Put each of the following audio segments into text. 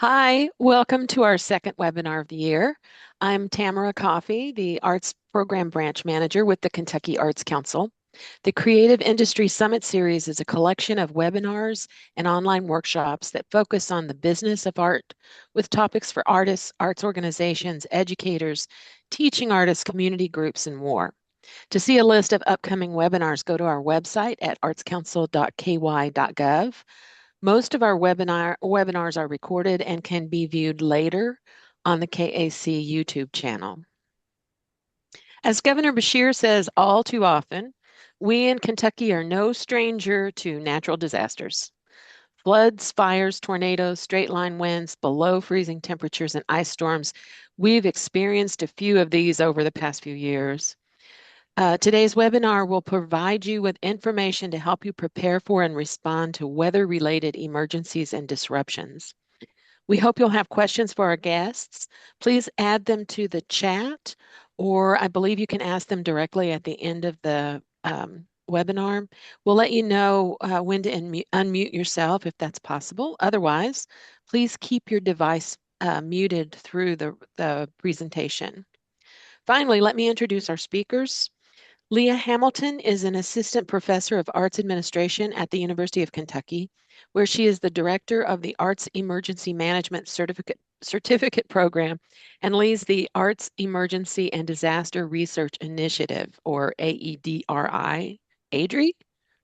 Hi, welcome to our second webinar of the year. I'm Tamara Coffey, the Arts Program Branch Manager with the Kentucky Arts Council. The Creative Industry Summit Series is a collection of webinars and online workshops that focus on the business of art with topics for artists, arts organizations, educators, teaching artists, community groups, and more. To see a list of upcoming webinars, go to our website at artscouncil.ky.gov. Most of our webinars are recorded and can be viewed later on the KAC YouTube channel. As Governor Beshear says all too often, we in Kentucky are no stranger to natural disasters. Floods, fires, tornadoes, straight line winds, below freezing temperatures, and ice storms. We've experienced a few of these over the past few years. Today's webinar will provide you with information to help you prepare for and respond to weather-related emergencies and disruptions. We hope you'll have questions for our guests. Please add them to the chat, or I believe you can ask them directly at the end of the webinar. We'll let you know when to unmute yourself if that's possible. Otherwise, please keep your device muted through the presentation. Finally, let me introduce our speakers. Leah Hamilton is an assistant professor of arts administration at the University of Kentucky, where she is the director of the Arts Emergency Management Certificate Program and leads the Arts Emergency and Disaster Research Initiative, or AEDRI. ADRI?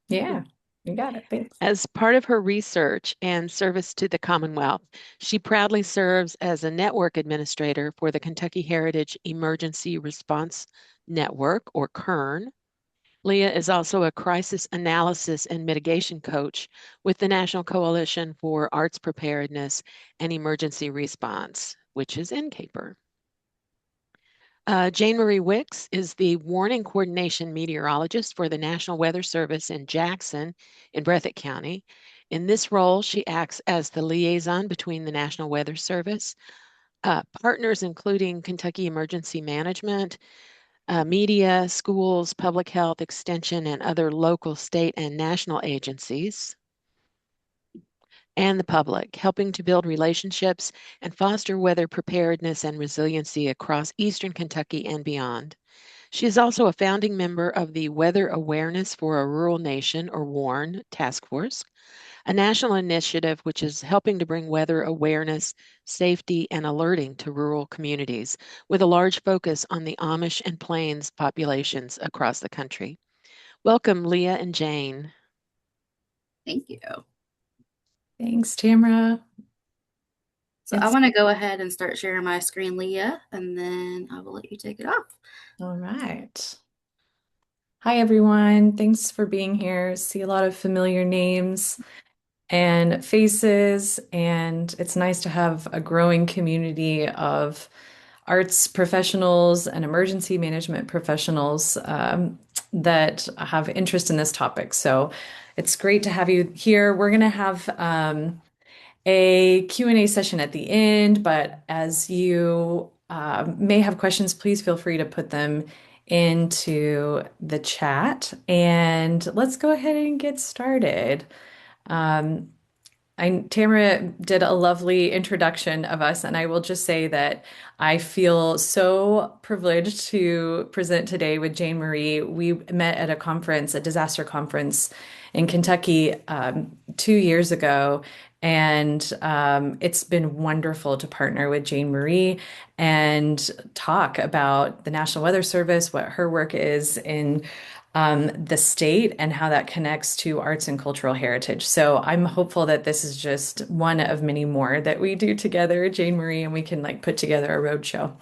Yeah, you got it. Thanks. As part of her research and service to the Commonwealth, she proudly serves as a network administrator for the Kentucky Heritage Emergency Response Network, or KHERN. Leah is also a crisis analysis and mitigation coach with the National Coalition for Arts Preparedness and Emergency Response, which is NCAPER. Jane Marie Wix is the warning coordination meteorologist for the National Weather Service in Jackson in Breathitt County. In this role, she acts as the liaison between the National Weather Service, partners including Kentucky Emergency Management, media, schools, public health, extension, and other local, state, and national agencies, and the public, helping to build relationships and foster weather preparedness and resiliency across Eastern Kentucky and beyond. She is also a founding member of the Weather Awareness for a Rural Nation, or WARN, task force, a national initiative which is helping to bring weather awareness, safety, and alerting to rural communities, with a large focus on the Amish and Plains populations across the country. Welcome, Leah and Jane. Thank you. Thanks, Tamara. So I want to go ahead and start sharing my screen, Leah, and then I will let you take it off. All right. Hi, everyone. Thanks for being here. See a lot of familiar names and faces, and it's nice to have a growing community of arts professionals and emergency management professionals that have interest in this topic. So it's great to have you here. We're going to have a Q&A session at the end, but as you may have questions, please feel free to put them into the chat. And let's go ahead and get started. Um, Tamara did a lovely introduction of us, and I will just say that I feel so privileged to present today with Jane Marie. We met at a conference, a disaster conference in Kentucky 2 years ago, and it's been wonderful to partner with Jane Marie and talk about the National Weather Service, what her work is in the state and how that connects to arts and cultural heritage. So I'm hopeful that this is just one of many more that we do together, Jane Marie, and we can like put together a roadshow.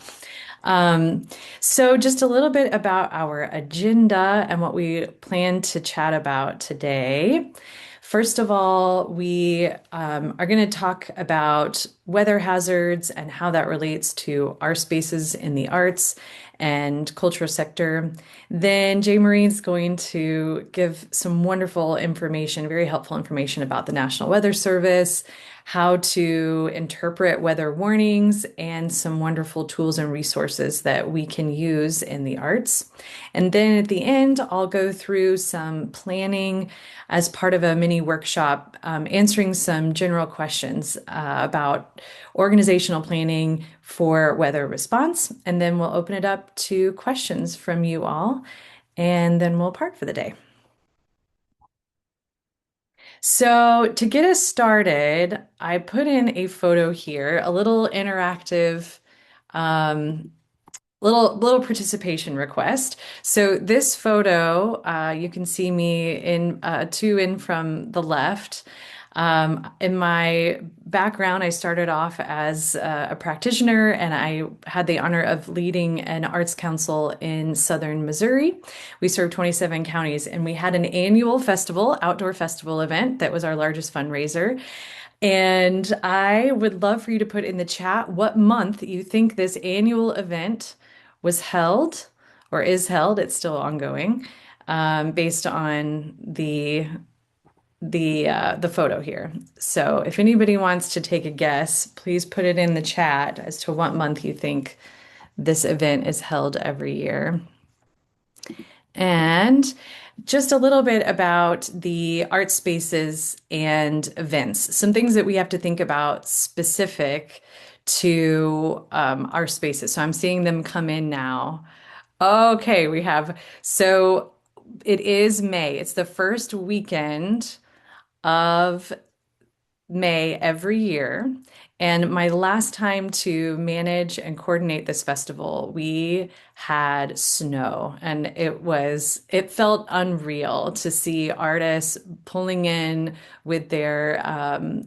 So just a little bit about our agenda and what we plan to chat about today. First of all, we are going to talk about weather hazards and how that relates to our spaces in the arts. and cultural sector. Then Jane Marie is going to give some wonderful information, very helpful information about the National Weather Service, how to interpret weather warnings, and some wonderful tools and resources that we can use in the arts. And then at the end, I'll go through some planning as part of a mini workshop, answering some general questions about organizational planning for weather response. And then we'll open it up to questions from you all, and then we'll park for the day. So to get us started, I put in a photo here, a little interactive um, little participation request. So this photo, you can see me in two in from the left. In my background, I started off as a practitioner, and I had the honor of leading an arts council in southern Missouri. We served 27 counties, and we had an annual festival, outdoor festival event that was our largest fundraiser. And I would love for you to put in the chat what month you think this annual event was held or is held. It's still ongoing, based on the photo here. So if anybody wants to take a guess, please put it in the chat as to what month you think this event is held every year. And just a little bit about the art spaces and events, some things that we have to think about specific to our spaces. So I'm seeing them come in now. Okay, so it is May. It's the first weekend of May every year. And my last time to manage and coordinate this festival, we had snow, and it felt unreal to see artists pulling in with their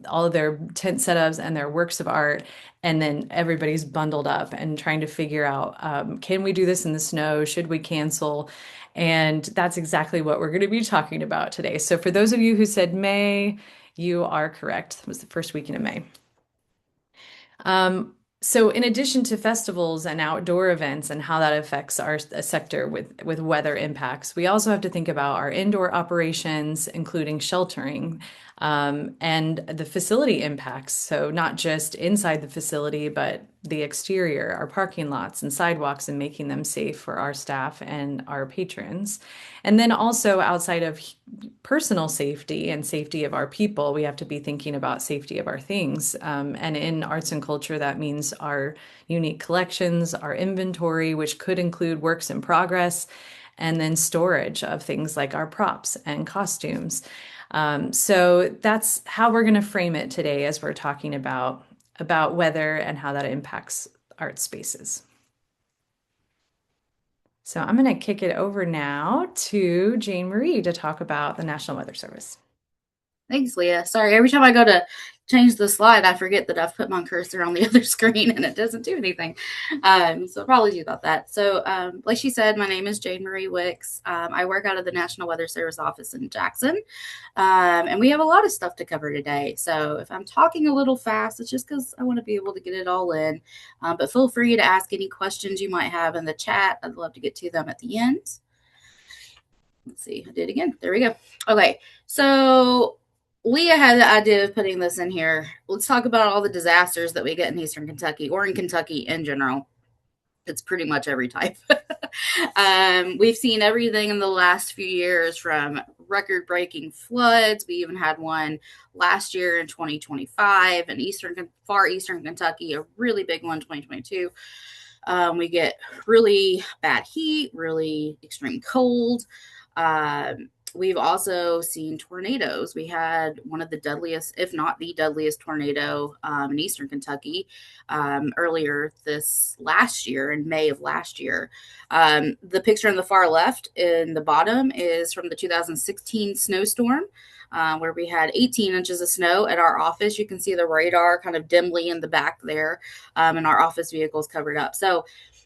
all of their tent setups and their works of art. And then everybody's bundled up and trying to figure out, can we do this in the snow? Should we cancel? And that's exactly what we're going to be talking about today. So for those of you who said May, you are correct. It was the first weekend of May. So in addition to festivals and outdoor events and how that affects our sector with weather impacts, we also have to think about our indoor operations, including sheltering, and the facility impacts. So not just inside the facility, but the exterior, our parking lots and sidewalks, and making them safe for our staff and our patrons. And then also outside of personal safety and safety of our people, we have to be thinking about safety of our things. And in arts and culture, that means our unique collections, our inventory, which could include works in progress, and then storage of things like our props and costumes. So that's how we're going to frame it today as we're talking about weather and how that impacts art spaces. So I'm going to kick it over now to Jane Marie to talk about the National Weather Service. Thanks, Leah. Sorry, every time I go to change the slide, I forget that I've put my cursor on the other screen and it doesn't do anything. So apologies about that. So like she said, my name is Jane Marie Wix. I work out of the National Weather Service office in Jackson. And we have a lot of stuff to cover today. So if I'm talking a little fast, it's just because I want to be able to get it all in. But feel free to ask any questions you might have in the chat. I'd love to get to them at the end. Let's see, I did it again. There we go. Okay, so Leah had the idea of putting this in here. Let's talk about all the disasters that we get in Eastern Kentucky or in Kentucky in general. It's pretty much every type. We've seen everything in the last few years, from record-breaking floods. We even had one last year in 2025 in far eastern Kentucky, a really big one in 2022. We get really bad heat, really extreme cold. We've also seen tornadoes. We had one of the deadliest, if not the deadliest tornado in eastern Kentucky earlier this last year, in May of last year. The picture on the far left in the bottom is from the 2016 snowstorm, where we had 18 inches of snow at our office. You can see the radar kind of dimly in the back there, and our office vehicles covered up. So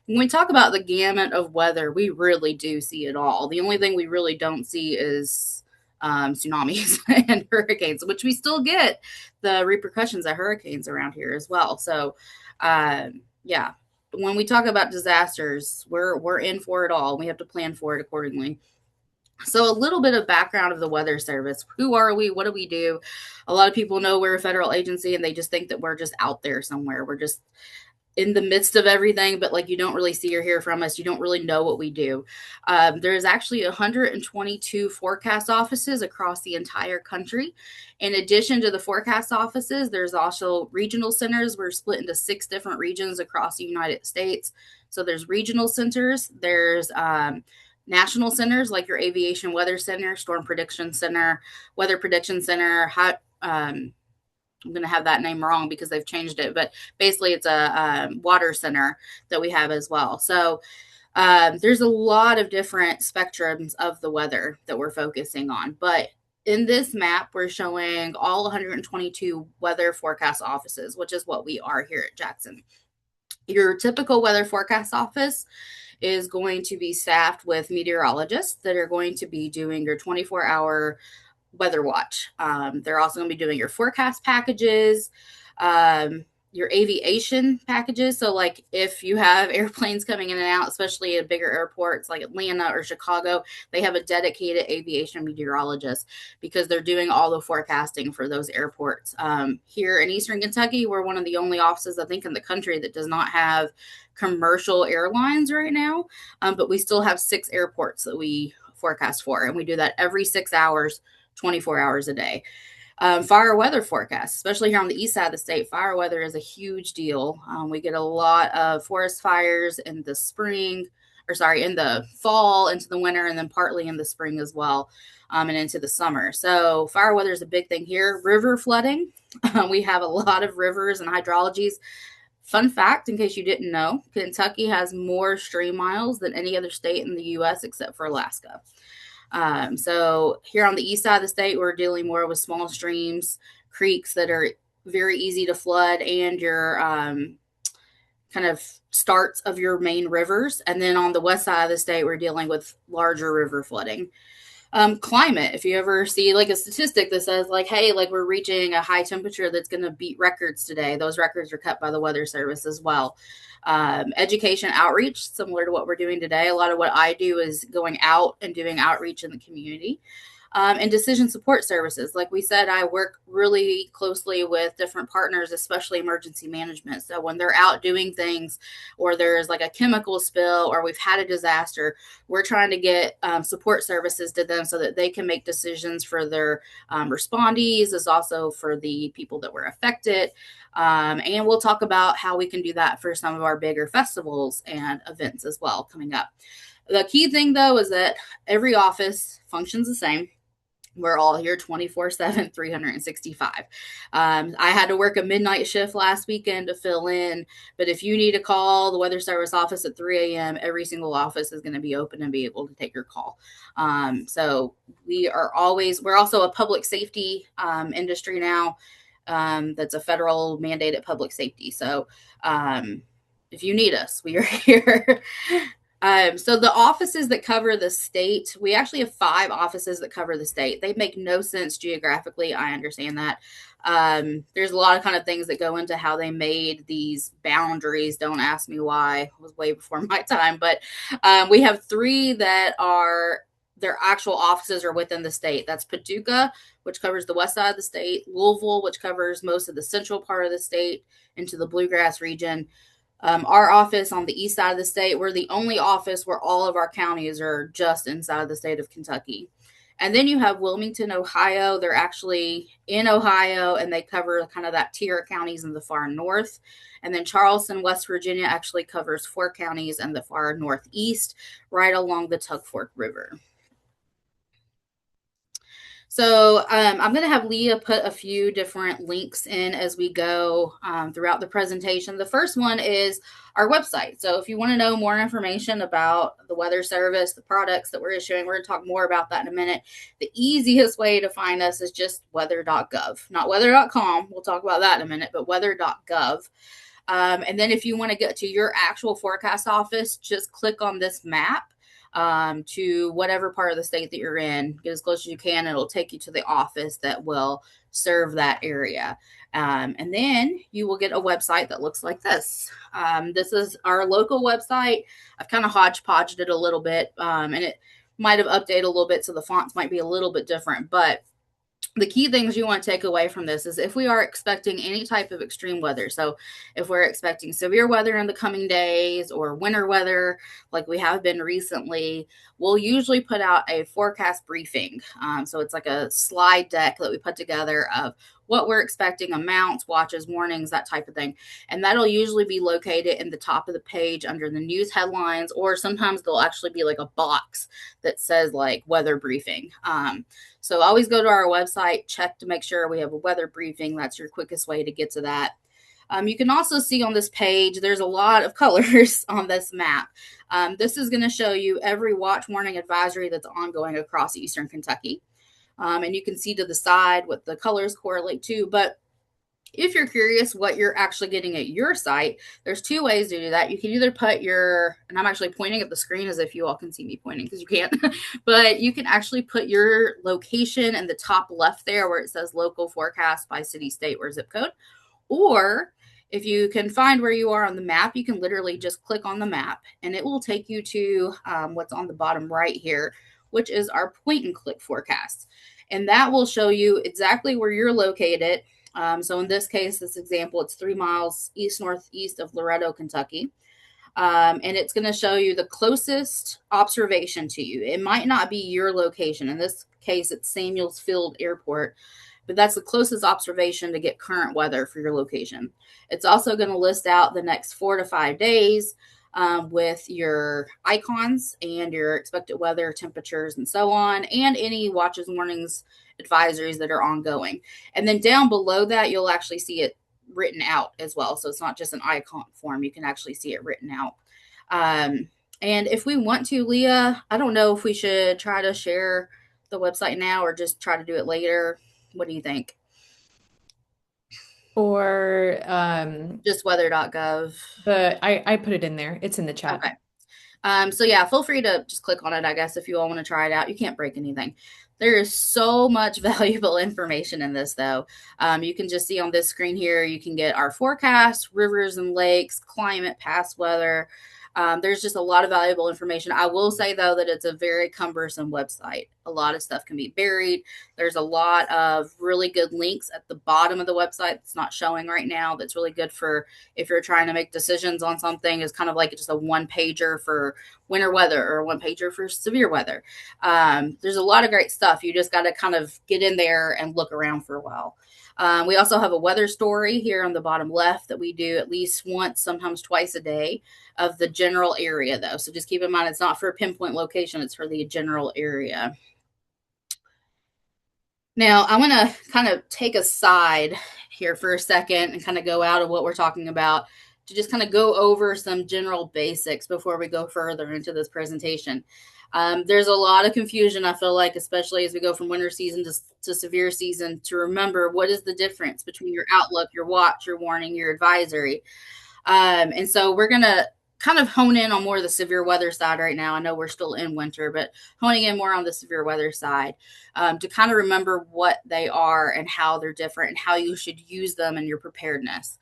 when we talk about the gamut of weather, we really do see it all. The only thing we really don't see is tsunamis and hurricanes, which we still get the repercussions of hurricanes around here as well. So, yeah, when we talk about disasters, we're in for it all. We have to plan for it accordingly. So a little bit of background of the Weather Service. Who are we? What do we do? A lot of people know we're a federal agency and they just think that we're just out there somewhere. We're just in the midst of everything, but like you don't really see or hear from us. You don't really know what we do. There's actually 122 forecast offices across the entire country. In addition to the forecast offices, there's also regional centers. We're split into 6 different regions across the United States. So there's regional centers. There's national centers like your Aviation Weather Center, Storm Prediction Center, Weather Prediction Center. I'm going to have that name wrong because they've changed it, but basically it's a water center that we have as well. So there's a lot of different spectrums of the weather that we're focusing on. But in this map, we're showing all 122 weather forecast offices, which is what we are here at Jackson. Your typical weather forecast office is going to be staffed with meteorologists that are going to be doing your 24-hour weather watch. They're also going to be doing your forecast packages, your aviation packages. So like if you have airplanes coming in and out, especially at bigger airports like Atlanta or Chicago, they have a dedicated aviation meteorologist because they're doing all the forecasting for those airports. Here in Eastern Kentucky, we're one of the only offices, I think, in the country that does not have commercial airlines right now. But we still have 6 airports that we forecast for, and we do that every 6 hours, 24 hours a day. Fire weather forecast, especially here on the east side of the state, fire weather is a huge deal. We get a lot of forest fires in the in the fall, into the winter, and then partly in the spring as well, and into the summer. So fire weather is a big thing here. River flooding. We have a lot of rivers and hydrologies. Fun fact, in case you didn't know, Kentucky has more stream miles than any other state in the U.S. except for Alaska. So here on the east side of the state, we're dealing more with small streams, creeks that are very easy to flood, and your kind of starts of your main rivers. And then on the west side of the state, we're dealing with larger river flooding. Climate, if you ever see like a statistic that says like, hey, like we're reaching a high temperature that's going to beat records today, those records are cut by the Weather Service as well. Education outreach, similar to what we're doing today. A lot of what I do is going out and doing outreach in the community. And decision support services. Like we said, I work really closely with different partners, especially emergency management. So when they're out doing things, or there's like a chemical spill, or we've had a disaster, we're trying to get support services to them so that they can make decisions for their respondees, as also for the people that were affected. And we'll talk about how we can do that for some of our bigger festivals and events as well coming up. The key thing, though, is that every office functions the same. We're all here 24/7, 365. I had to work a midnight shift last weekend to fill in, but if you need to call the Weather Service office at 3 a.m., every single office is going to be open and be able to take your call. So we're also a public safety industry now. That's a federal mandated public safety. So if you need us, we are here. So the offices that cover the state, we actually have 5 offices that cover the state. They make no sense geographically. I understand that. There's a lot of kind of things that go into how they made these boundaries. Don't ask me why. It was way before my time. But we have 3 that are their actual offices are within the state. That's Paducah, which covers the west side of the state, Louisville, which covers most of the central part of the state into the Bluegrass region. Our office on the east side of the state, we're the only office where all of our counties are just inside the state of Kentucky. And then you have Wilmington, Ohio. They're actually in Ohio, and they cover kind of that tier of counties in the far north. And then Charleston, West Virginia actually covers 4 counties in the far northeast, right along the Tug Fork River. So I'm going to have Leah put a few different links in as we go throughout the presentation. The first one is our website. So if you want to know more information about the Weather Service, the products that we're issuing, we're going to talk more about that in a minute. The easiest way to find us is just weather.gov, not weather.com. We'll talk about that in a minute, but weather.gov. And then if you want to get to your actual forecast office, just click on this map. to whatever part of the state that you're in. Get as close as you can. It'll take you to the office that will serve that area. And then you will get a website that looks like this. This is our local website. I've kind of hodgepodged it a little bit, and it might have updated a little bit, so the fonts might be a little bit different. But the key things you want to take away from this is if we are expecting any type of extreme weather, so if we're expecting severe weather in the coming days or winter weather like we have been recently, we'll usually put out a forecast briefing. So it's like a slide deck that we put together of what we're expecting, amounts, watches, warnings, that type of thing. And that'll usually be located in the top of the page under the news headlines, or sometimes there'll actually be like a box that says like weather briefing. So always go to our website, check to make sure we have a weather briefing. That's your quickest way to get to that. You can also see on this page, there's a lot of colors on this map. This is going to show you every watch, warning, advisory that's ongoing across Eastern Kentucky. And you can see to the side what the colors correlate to. But if you're curious what you're actually getting at your site, there's two ways to do that. You can either put your, and I'm actually pointing at the screen as if you all can see me pointing because you can't, but you can actually put your location in the top left there where it says local forecast by city, state, or zip code. Or if you can find where you are on the map, you can literally just click on the map and it will take you to what's on the bottom right here, which is our point and click forecast. And that will show you exactly where you're located. So in this case, this example, it's 3 miles east-northeast of Loretto, Kentucky. And it's going to show you the closest observation to you. It might not be your location. In this case, it's Samuels Field Airport, but that's the closest observation to get current weather for your location. It's also going to list out the next 4 to 5 days with your icons and your expected weather, temperatures, and so on, and any watches, warnings, advisories that are ongoing. And then down below that, you'll actually see it written out as well. So it's not just an icon form. You can actually see it written out. And if we want to, Leah, I don't know if we should try to share the website now or just try to do it later. What do you think? Or just weather.gov. I put it in there. It's in the chat. Okay. So yeah, feel free to just click on it, I guess, if you all want to try it out. You can't break anything. There is so much valuable information in this, though. You can just see on this screen here, you can get our forecast, rivers and lakes, climate, past weather. There's just a lot of valuable information. I will say, though, that it's a very cumbersome website. A lot of stuff can be buried. There's a lot of really good links at the bottom of the website that's not showing right now. That's really good for if you're trying to make decisions on something. It's kind of like just a one-pager for winter weather or a one-pager for severe weather. There's a lot of great stuff. You just got to kind of get in there and look around for a while. We also have a weather story here on the bottom left that we do at least once, sometimes twice a day of the general area, though. So just keep in mind, it's not for a pinpoint location. It's for the general area. Now, I want to kind of take a side here for a second and kind of go out of what we're talking about to just kind of go over some general basics before we go further into this presentation. There's a lot of confusion, I feel like, especially as we go from winter season to severe season, to remember what is the difference between your outlook, your watch, your warning, your advisory. And so we're going to kind of hone in on more of the severe weather side right now. I know we're still in winter, but honing in more on the severe weather side to kind of remember what they are and how they're different and how you should use them in your preparedness.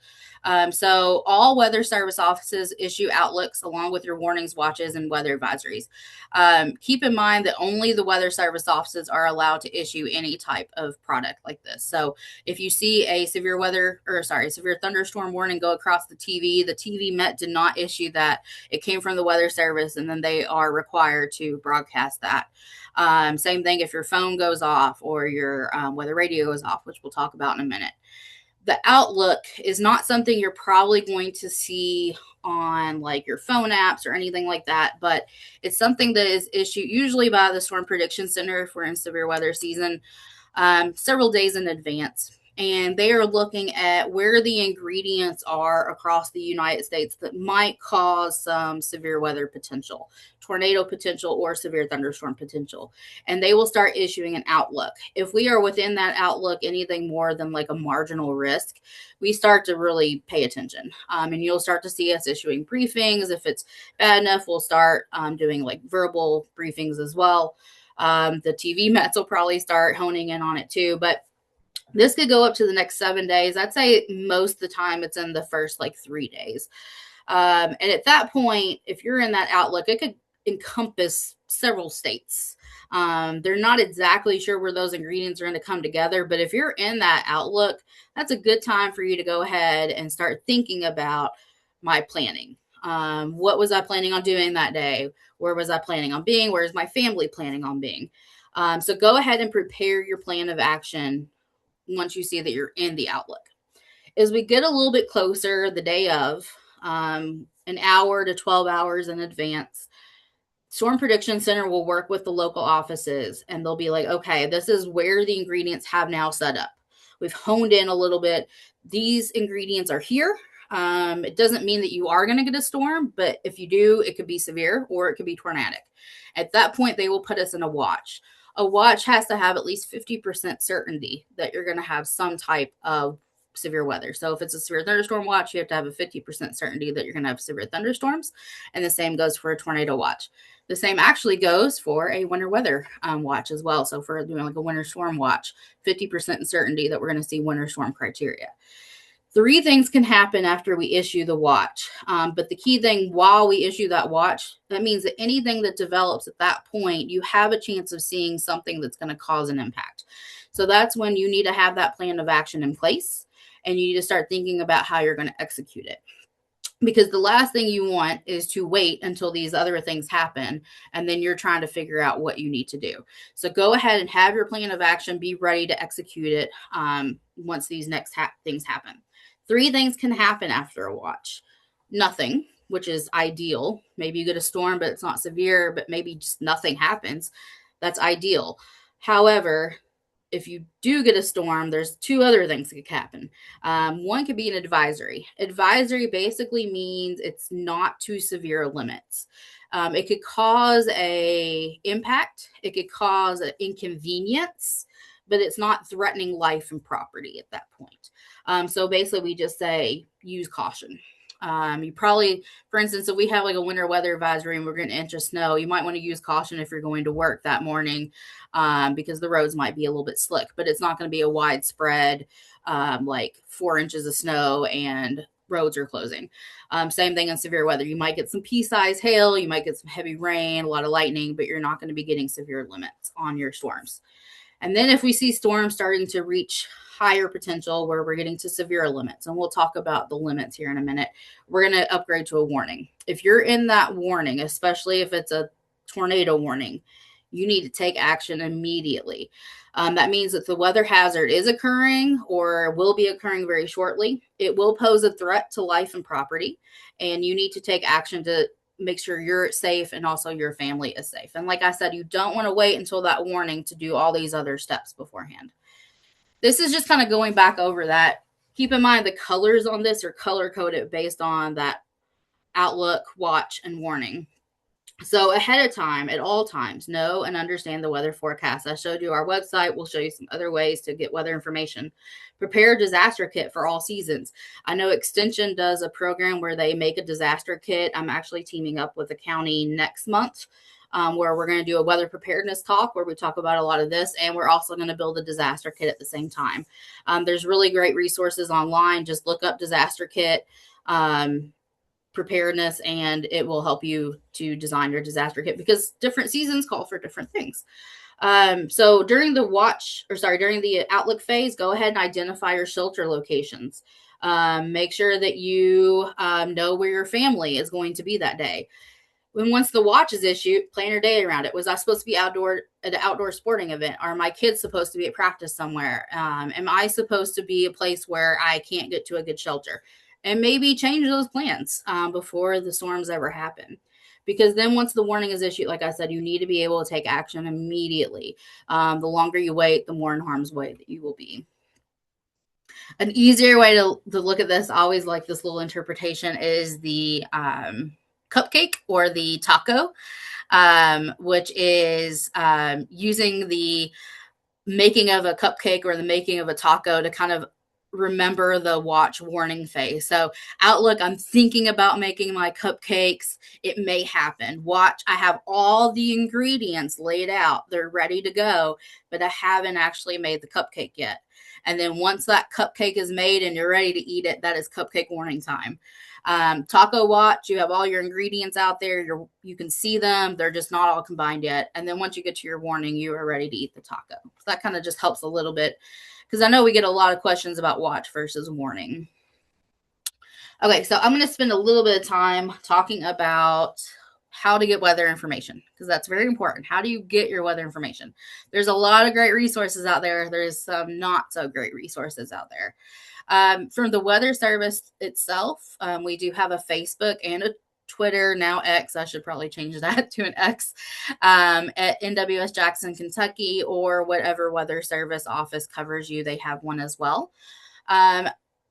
So all weather service offices issue outlooks along with your warnings, watches, and weather advisories. Keep in mind that only the weather service offices are allowed to issue any type of product like this. So if you see a severe thunderstorm warning go across the TV Met did not issue that. It came from the weather service, and then they are required to broadcast that. Same thing if your phone goes off or your weather radio goes off, which we'll talk about in a minute. The outlook is not something you're probably going to see on like your phone apps or anything like that, but it's something that is issued usually by the Storm Prediction Center if we're in severe weather season several days in advance. and they are looking at where the ingredients are across the United States that might cause some severe weather potential, tornado potential, or severe thunderstorm potential. And they will start issuing an outlook. If we are within that outlook anything more than like a marginal risk, we start to really pay attention. And you'll start to see us issuing briefings. If it's bad enough, we'll start doing like verbal briefings as well. The TV Mets will probably start honing in on it too. But this could go up to the next 7 days. I'd say most of the time it's in the first like 3 days. And at that point, if you're in that outlook, it could encompass several states. They're not exactly sure where those ingredients are going to come together, but if you're in that outlook, that's a good time for you to go ahead and start thinking about my planning. What was I planning on doing that day? Where was I planning on being? Where is my family planning on being? So go ahead and prepare your plan of action once you see that you're in the outlook. As we get a little bit closer the day of, an hour to 12 hours in advance, Storm Prediction Center will work with the local offices and they'll be like, okay, this is where the ingredients have now set up. We've honed in a little bit. These ingredients are here. It doesn't mean that you are going to get a storm, but if you do, it could be severe or it could be tornadic. At that point, they will put us in a watch. A watch has to have at least 50% certainty that you're going to have some type of severe weather. So if it's a severe thunderstorm watch, you have to have a 50% certainty that you're going to have severe thunderstorms. And the same goes for a tornado watch. The same actually goes for a winter weather watch as well. So for doing like a winter storm watch, 50% certainty that we're going to see winter storm criteria. 3 things can happen after we issue the watch. But the key thing, while we issue that watch, that means that anything that develops at that point, you have a chance of seeing something that's going to cause an impact. So that's when you need to have that plan of action in place, and you need to start thinking about how you're going to execute it. Because the last thing you want is to wait until these other things happen, and then you're trying to figure out what you need to do. So go ahead and have your plan of action, be ready to execute it once these next things happen. 3 things can happen after a watch. Nothing, which is ideal. Maybe you get a storm, but it's not severe, but maybe just nothing happens. That's ideal. However, if you do get a storm, there's 2 other things that could happen. One could be an advisory. Advisory basically means it's not too severe limits. It could cause a impact. It could cause an inconvenience, but it's not threatening life and property at that point. So basically we just say use caution. You probably, for instance, if we have like a winter weather advisory and we're going to enter snow, you might want to use caution if you're going to work that morning because the roads might be a little bit slick, but it's not going to be a widespread like 4 inches of snow and roads are closing. Same thing in severe weather. You might get some pea-sized hail, you might get some heavy rain, a lot of lightning, but you're not going to be getting severe limits on your storms. And then if we see storms starting to reach higher potential where we're getting to severe limits, and we'll talk about the limits here in a minute, we're going to upgrade to a warning. If you're in that warning, especially if it's a tornado warning, you need to take action immediately. That means that the weather hazard is occurring or will be occurring very shortly. It will pose a threat to life and property, and you need to take action to make sure you're safe and also your family is safe. And like I said, you don't want to wait until that warning to do all these other steps beforehand. This is just kind of going back over that. Keep in mind the colors on this are color coded based on that outlook, watch, and warning. So ahead of time, at all times, know and understand the weather forecast. I showed you our website. We'll show you some other ways to get weather information. Prepare a disaster kit for all seasons. I know Extension does a program where they make a disaster kit. I'm actually teaming up with the county next month where we're going to do a weather preparedness talk where we talk about a lot of this. And we're also going to build a disaster kit at the same time. There's really great resources online. Just look up disaster kit. Preparedness, and it will help you to design your disaster kit because different seasons call for different things. So during the outlook phase, go ahead and identify your shelter locations. Make sure that you know where your family is going to be that day. Once the watch is issued, plan your day around it. Was I supposed to be at an outdoor sporting event? Are my kids supposed to be at practice somewhere? Am I supposed to be a place where I can't get to a good shelter? And maybe change those plans before the storms ever happen. Because then once the warning is issued, like I said, you need to be able to take action immediately. The longer you wait, the more in harm's way that you will be. An easier way to look at this, I always like this little interpretation, is the cupcake or the taco, which is using the making of a cupcake or the making of a taco to kind of remember the watch warning phase. So Outlook, I'm thinking about making my cupcakes. It may happen. Watch, I have all the ingredients laid out. They're ready to go, but I haven't actually made the cupcake yet. And then once that cupcake is made and you're ready to eat it, that is cupcake warning time. Taco watch, you have all your ingredients out there. You can see them. They're just not all combined yet. And then once you get to your warning, you are ready to eat the taco. So that kind of just helps a little bit, because I know we get a lot of questions about watch versus warning. Okay, so I'm going to spend a little bit of time talking about how to get weather information, because that's very important. How do you get your weather information? There's a lot of great resources out there. There's some not so great resources out there. From the Weather Service itself, we do have a Facebook and a Twitter, now X. I should probably change that to an X, at NWS Jackson, Kentucky, or whatever Weather Service office covers you. They have one as well.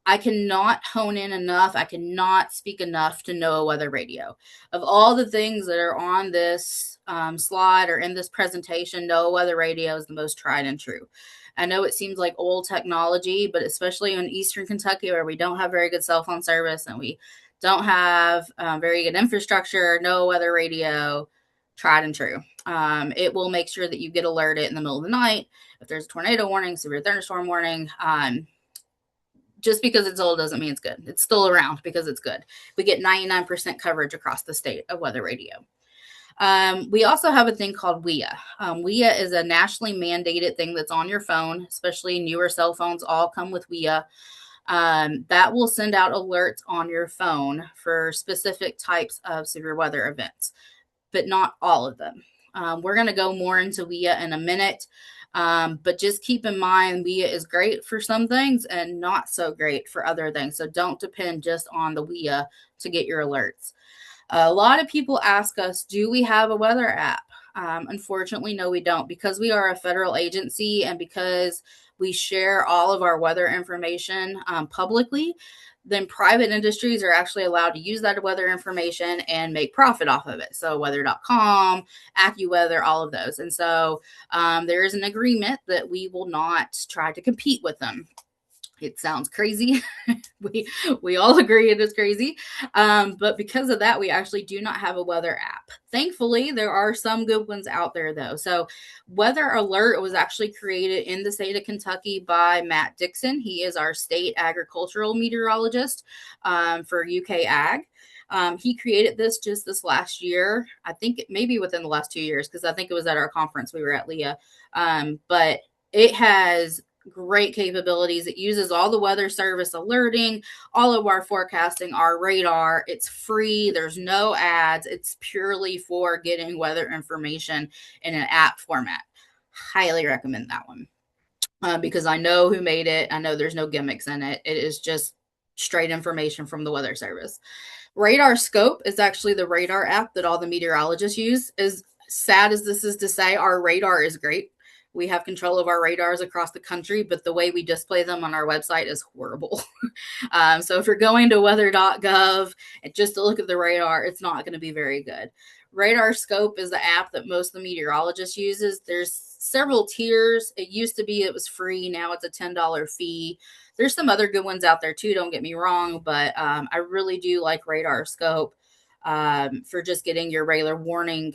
I cannot hone in enough. I cannot speak enough to NOAA Weather Radio. Of all the things that are on this slide or in this presentation, NOAA Weather Radio is the most tried and true. I know it seems like old technology, but especially in Eastern Kentucky, where we don't have very good cell phone service and we don't have very good infrastructure, NOAA Weather Radio, tried and true. It will make sure that you get alerted in the middle of the night if there's a tornado warning, severe thunderstorm warning. Just because it's old doesn't mean it's good. It's still around because it's good. We get 99% coverage across the state of Weather Radio. We also have a thing called WEA. WEA is a nationally mandated thing that's on your phone, especially newer cell phones all come with WEA. That will send out alerts on your phone for specific types of severe weather events, but not all of them. We're going to go more into WEA in a minute. But just keep in mind, WEA is great for some things and not so great for other things. So don't depend just on the WEA to get your alerts. A lot of people ask us, do we have a weather app? Unfortunately, no, we don't. Because we are a federal agency and because we share all of our weather information publicly, then private industries are actually allowed to use that weather information and make profit off of it. So weather.com, AccuWeather, all of those. And so there is an agreement that we will not try to compete with them. It sounds crazy. we all agree it is crazy. But because of that, we actually do not have a weather app. Thankfully, there are some good ones out there, though. So Weather Alert was actually created in the state of Kentucky by Matt Dixon. He is our state agricultural meteorologist for UK Ag. He created this just this last year. I think maybe within the last 2 years, because I think it was at our conference we were at, Leah. But it has great capabilities. It uses all the weather service alerting, all of our forecasting, our radar. It's free. There's no ads. It's purely for getting weather information in an app format. Highly recommend that one because I know who made it. I know there's no gimmicks in it. It is just straight information from the weather service. Radar Scope is actually the radar app that all the meteorologists use. As sad as this is to say, our radar is great. We have control of our radars across the country, but the way we display them on our website is horrible. So if you're going to weather.gov and just to look at the radar, it's not going to be very good. Radar Scope is the app that most of the meteorologists uses. There's several tiers. It used to be it was free. Now it's a $10 fee. There's some other good ones out there too, don't get me wrong, but I really do like Radar Scope for just getting your regular warning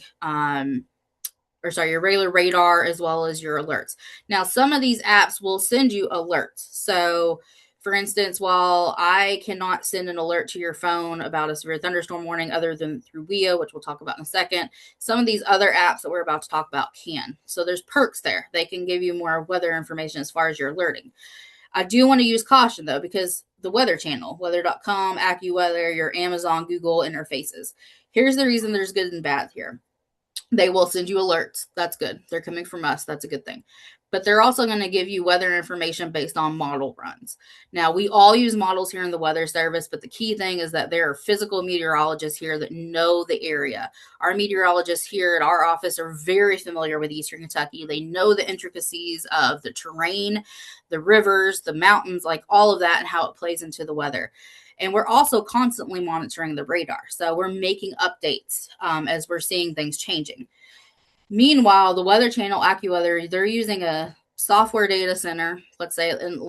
your regular radar as well as your alerts. Now, some of these apps will send you alerts. So, for instance, while I cannot send an alert to your phone about a severe thunderstorm warning other than through WEA, which we'll talk about in a second, some of these other apps that we're about to talk about can. So there's perks there. They can give you more weather information as far as your alerting. I do want to use caution, though, because the Weather Channel, weather.com, AccuWeather, your Amazon, Google interfaces. Here's the reason there's good and bad here. They will send you alerts. That's good. They're coming from us. That's a good thing. but they're also going to give you weather information based on model runs. Now, we all use models here in the Weather Service, but the key thing is that there are physical meteorologists here that know the area. Our meteorologists here at our office are very familiar with Eastern Kentucky. They know the intricacies of the terrain, the rivers, the mountains, like all of that and how it plays into the weather. And we're also constantly monitoring the radar. So we're making updates as we're seeing things changing. Meanwhile, the Weather Channel, AccuWeather, they're using a software data center, let's say in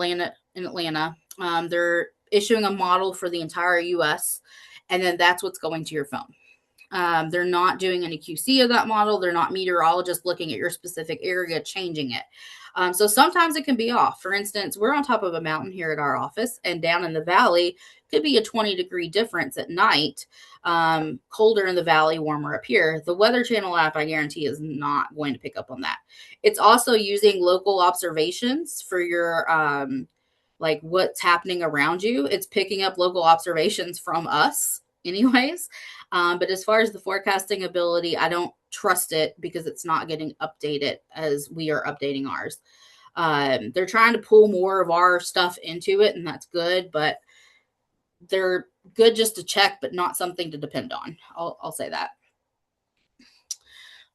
Atlanta. They're issuing a model for the entire U.S., and then that's what's going to your phone. They're not doing any QC of that model. They're not meteorologists looking at your specific area, changing it. So sometimes it can be off. For instance, we're on top of a mountain here at our office, and down in the valley could be a 20-degree difference at night. Colder in the valley, warmer up here. The Weather Channel app, I guarantee, is not going to pick up on that. It's also using local observations for your like what's happening around you. It's picking up local observations from us anyways. But as far as the forecasting ability, I don't trust it because it's not getting updated as we are updating ours. They're trying to pull more of our stuff into it, and that's good, but they're good just to check, but not something to depend on. I'll say that.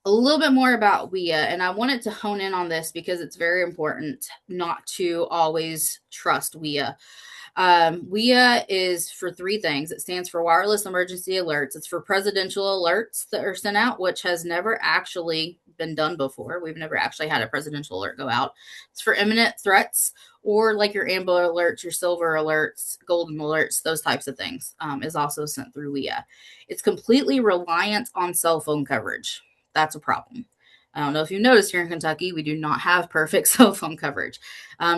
A little bit more about WIA, and I wanted to hone in on this because it's very important not to always trust WIA. WIA is for three things. It stands for Wireless Emergency Alerts. It's for presidential alerts that are sent out, which has never actually been done before. We've never actually had a presidential alert go out. It's for imminent threats, or like your Amber Alerts, your Silver Alerts, Golden Alerts, those types of things is also sent through WIA. It's completely reliant on cell phone coverage. That's a problem. I don't know if you noticed here in Kentucky, we do not have perfect cell phone coverage.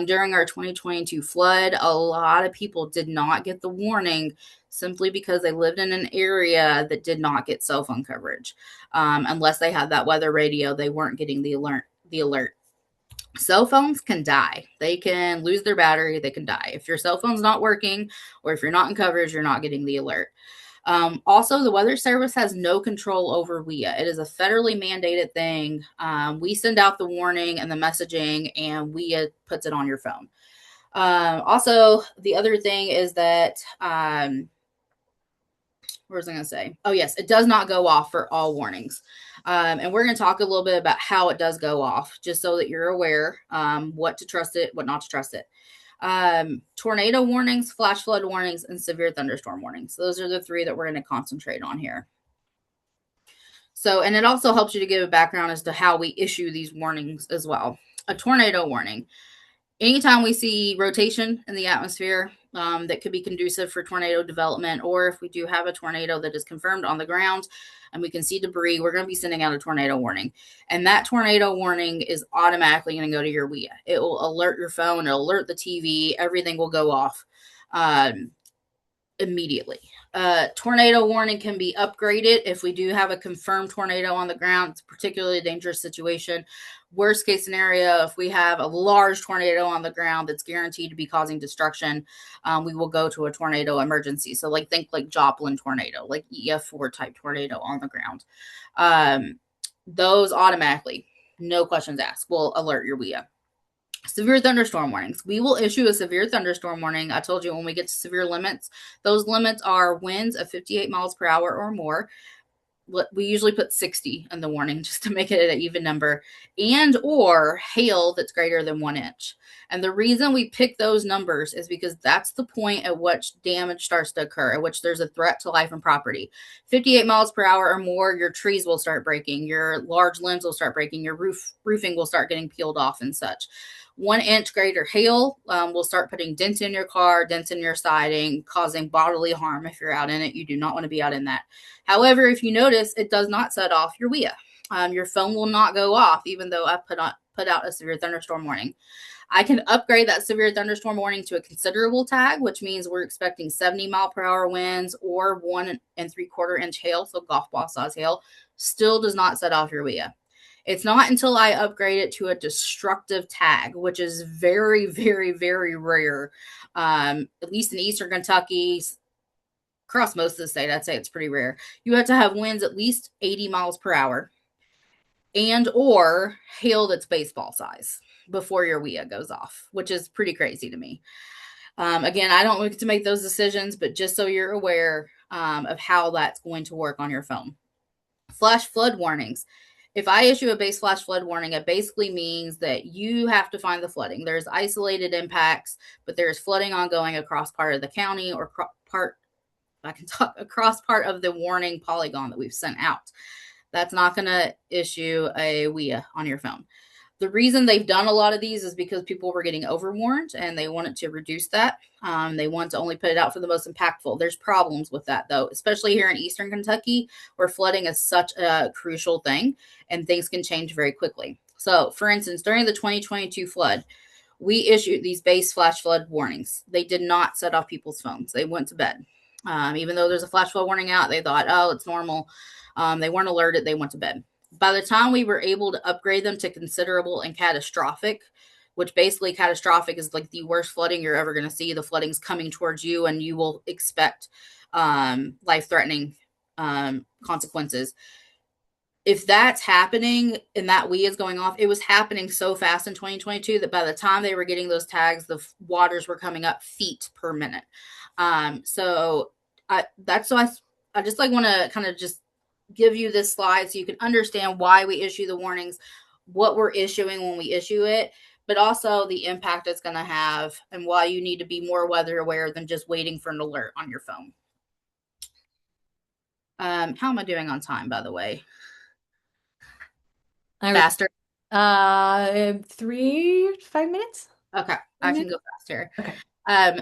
During our 2022 flood, a lot of people did not get the warning simply because they lived in an area that did not get cell phone coverage. Unless they had that weather radio, they weren't getting the alert. Cell phones can die. They can lose their battery. They can die. If your cell phone's not working or if you're not in coverage, you're not getting the alert. Also, the Weather Service has no control over WIA. It is a federally mandated thing. We send out the warning and the messaging, and WIA puts it on your phone. Also, the other thing is that, what was I going to say? Oh, yes, it does not go off for all warnings. And we're going to talk a little bit about how it does go off, just so that you're aware what to trust it, what not to trust it. Tornado warnings, flash flood warnings, and severe thunderstorm warnings. Those are the three that we're going to concentrate on here. So, and it also helps you to give a background as to how we issue these warnings as well. A tornado warning. Anytime we see rotation in the atmosphere that could be conducive for tornado development, or if we do have a tornado that is confirmed on the ground and we can see debris, we're going to be sending out a tornado warning. And that tornado warning is automatically going to go to your WIA. It will alert your phone, it'll alert the TV, everything will go off immediately. Tornado warning can be upgraded if we do have a confirmed tornado on the ground. It's a particularly dangerous situation. Worst case scenario, if we have a large tornado on the ground that's guaranteed to be causing destruction, we will go to a tornado emergency. So think like Joplin tornado, like EF4 type tornado on the ground. Those automatically, no questions asked, will alert your WIA. Severe thunderstorm warnings. We will issue a severe thunderstorm warning. I told you when we get to severe limits, those limits are winds of 58 miles per hour or more. We usually put 60 in the warning just to make it an even number, and or hail that's greater than 1 inch. And the reason we pick those numbers is because that's the point at which damage starts to occur, at which there's a threat to life and property. 58 miles per hour or more, your trees will start breaking, your large limbs will start breaking, your roofing will start getting peeled off and such. 1 inch greater hail will start putting dents in your car, dents in your siding, causing bodily harm if you're out in it. You do not want to be out in that. However, if you notice, it does not set off your WIA. Your phone will not go off, even though I put out a severe thunderstorm warning. I can upgrade that severe thunderstorm warning to a considerable tag, which means we're expecting 70 mile per hour winds or 1 3/4 inch hail, so golf ball size hail. Still does not set off your WIA. It's not until I upgrade it to a destructive tag, which is very, very, very rare, at least in Eastern Kentucky, across most of the state, I'd say it's pretty rare. You have to have winds at least 80 miles per hour. and or hail that's baseball size before your WIA goes off, which is pretty crazy to me. Again, I don't get to make those decisions, but just so you're aware of how that's going to work on your phone. Flash flood warnings. If I issue a base flash flood warning, it basically means that you have to find the flooding. There's isolated impacts, but there's flooding ongoing across part of the county or across part of the warning polygon that we've sent out. That's not going to issue a WIA on your phone. The reason they've done a lot of these is because people were getting overwarned and they wanted to reduce that. They want to only put it out for the most impactful. There's problems with that, though, especially here in Eastern Kentucky, where flooding is such a crucial thing and things can change very quickly. So, for instance, during the 2022 flood, we issued these base flash flood warnings. They did not set off people's phones. They went to bed. Even though there's a flash flood warning out, they thought, oh, it's normal. They weren't alerted. They went to bed. By the time we were able to upgrade them to considerable and catastrophic, which basically catastrophic is like the worst flooding you're ever going to see. The flooding's coming towards you and you will expect life-threatening consequences. If that's happening and that WIA is going off, it was happening so fast in 2022 that by the time they were getting those tags, the waters were coming up feet per minute. So I just like want to kind of just give you this slide so you can understand why we issue the warnings, what we're issuing when we issue it, but also the impact it's going to have and why you need to be more weather aware than just waiting for an alert on your phone. How am I doing on time, by the way? Faster? 5 minutes. Okay, I can go faster. Okay.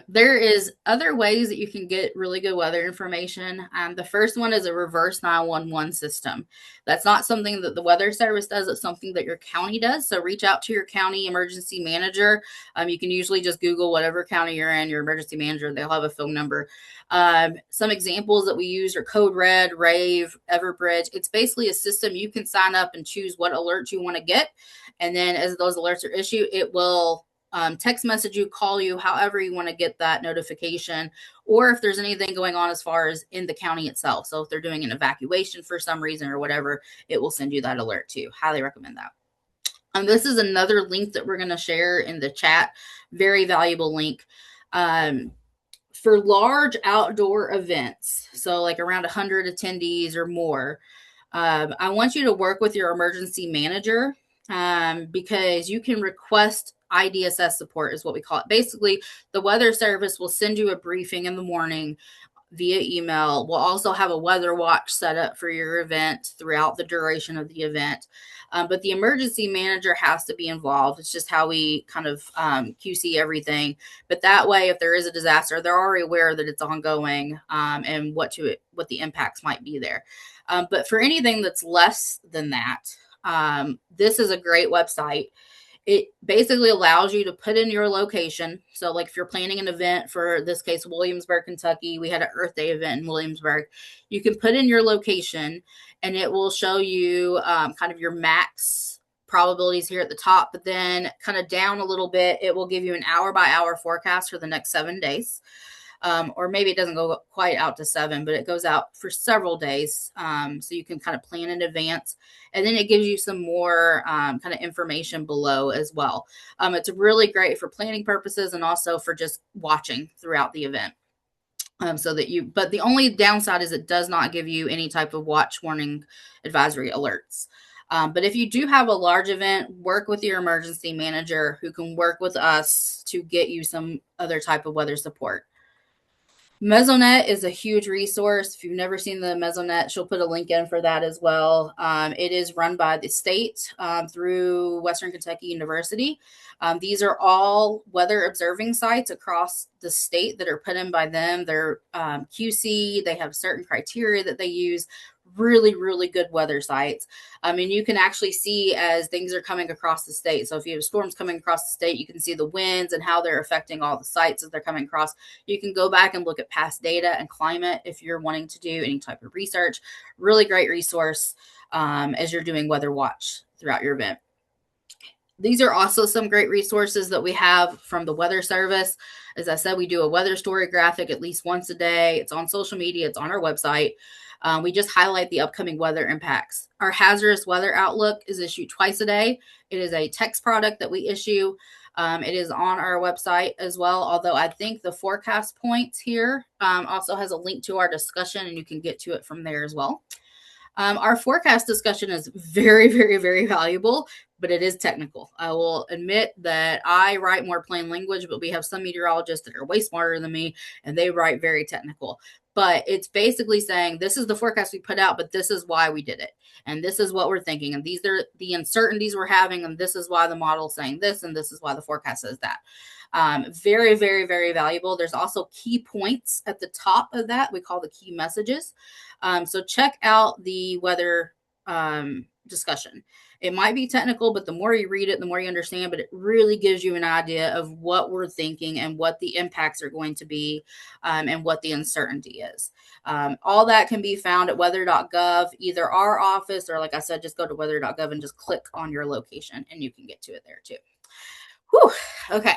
There is other ways that you can get really good weather information. The first one is a reverse 911 system. That's not something that the Weather Service does. It's something that your county does. So reach out to your county emergency manager. You can usually just Google whatever county you're in, your emergency manager. They'll have a phone number. Some examples that we use are Code Red, Rave, Everbridge. It's basically a system you can sign up and choose what alerts you want to get. And then as those alerts are issued, it will text message you, call you, however you want to get that notification, or if there's anything going on as far as in the county itself. So if they're doing an evacuation for some reason or whatever, it will send you that alert too. Highly recommend that. This is another link that we're going to share in the chat. Very valuable link. For large outdoor events, so like around 100 attendees or more, I want you to work with your emergency manager because you can request IDSS support is what we call it. Basically, the Weather Service will send you a briefing in the morning via email. We'll also have a weather watch set up for your event throughout the duration of the event. But the emergency manager has to be involved. It's just how we kind of QC everything. But that way, if there is a disaster, they're already aware that it's ongoing and what the impacts might be there. But for anything that's less than that, this is a great website. It basically allows you to put in your location. So like if you're planning an event, for this case, Williamsburg, Kentucky, we had an Earth Day event in Williamsburg. You can put in your location and it will show you kind of your max probabilities here at the top, but then kind of down a little bit, it will give you an hour by hour forecast for the next 7 days. Or maybe it doesn't go quite out to 7, but it goes out for several days. So you can kind of plan in advance. And then it gives you some more kind of information below as well. It's really great for planning purposes and also for just watching throughout the event. But the only downside is it does not give you any type of watch warning advisory alerts. But if you do have a large event, work with your emergency manager who can work with us to get you some other type of weather support. Mesonet is a huge resource. If you've never seen the Mesonet, she'll put a link in for that as well. It is run by the state through Western Kentucky University. These are all weather observing sites across the state that are put in by them. They're QC. They have certain criteria that they use. Really, really good weather sites. You can actually see as things are coming across the state. So if you have storms coming across the state, you can see the winds and how they're affecting all the sites as they're coming across. You can go back and look at past data and climate if you're wanting to do any type of research. Really great resource as you're doing weather watch throughout your event. These are also some great resources that we have from the Weather Service. As I said, we do a weather story graphic at least once a day. It's on social media. It's on our website. We just highlight the upcoming weather impacts. Our hazardous weather outlook is issued twice a day. It is a text product that we issue. It is on our website as well, although I think the forecast points here also has a link to our discussion, and you can get to it from there as well. Our forecast discussion is very, very, very valuable, but it is technical. I will admit that I write more plain language, but we have some meteorologists that are way smarter than me, and they write very technical. But it's basically saying this is the forecast we put out, but this is why we did it. And this is what we're thinking. And these are the uncertainties we're having. And this is why the model's saying this. And this is why the forecast says that. Very, very, very valuable. There's also key points at the top of that. We call the key messages. So check out the weather discussion. It might be technical, but the more you read it, the more you understand, but it really gives you an idea of what we're thinking and what the impacts are going to be and what the uncertainty is. All that can be found at weather.gov, either our office or, like I said, just go to weather.gov and just click on your location and you can get to it there too. Whew. Okay.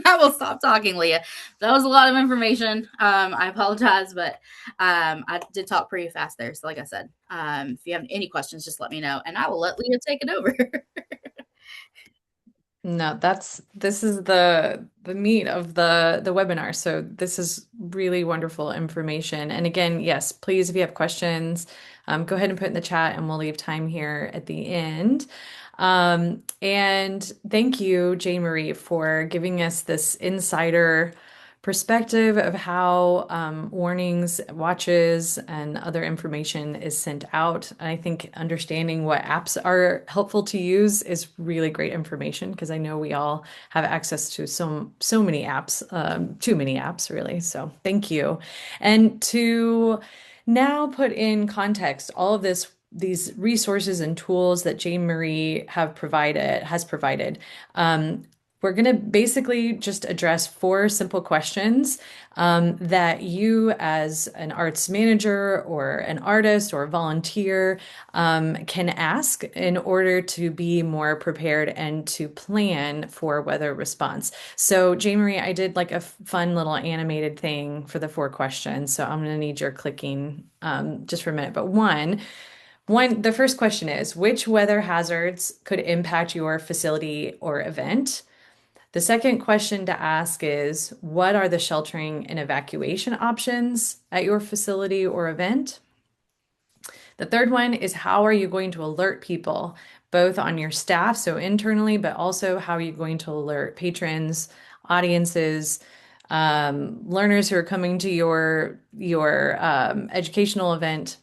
I will stop talking, Leah. That was a lot of information. I apologize, but I did talk pretty fast there. So like I said, if you have any questions, just let me know and I will let Leah take it over. No, this is the meat of the webinar. So this is really wonderful information. And again, yes, please, if you have questions, go ahead and put in the chat and we'll leave time here at the end. And thank you, Jane Marie, for giving us this insider perspective of how warnings, watches, and other information is sent out. And I think understanding what apps are helpful to use is really great information because I know we all have access to so many apps, too many apps, really. So thank you. And to now put in context all of these resources and tools that Jane Marie has provided. We're going to basically just address 4 simple questions that you, as an arts manager or an artist or a volunteer, can ask in order to be more prepared and to plan for weather response. So, Jane Marie, I did like a fun little animated thing for the 4 questions. So I'm going to need your clicking just for a minute. But the first question is, which weather hazards could impact your facility or event? The second question to ask is, what are the sheltering and evacuation options at your facility or event? The third one is, how are you going to alert people, both on your staff, so internally, but also how are you going to alert patrons, audiences, learners who are coming to your educational event?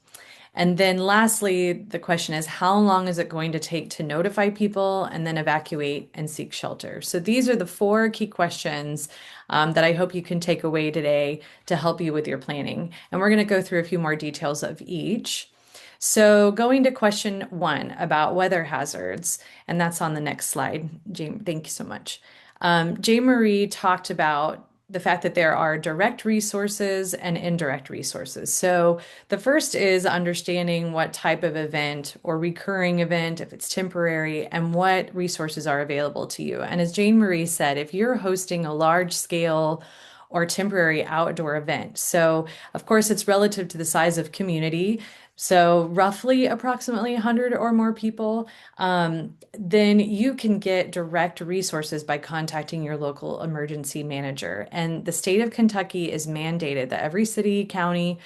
And then lastly, the question is, how long is it going to take to notify people and then evacuate and seek shelter? So these are the 4 key questions that I hope you can take away today to help you with your planning. And we're going to go through a few more details of each. So going to question 1 about weather hazards, and that's on the next slide. Jane, thank you so much. Jane Marie talked about the fact that there are direct resources and indirect resources. So the first is understanding what type of event or recurring event, if it's temporary, and what resources are available to you. And as Jane Marie said, if you're hosting a large scale or temporary outdoor event, so of course it's relative to the size of community, so roughly approximately 100 or more people, then you can get direct resources by contacting your local emergency manager. And the state of Kentucky is mandated that every city, county,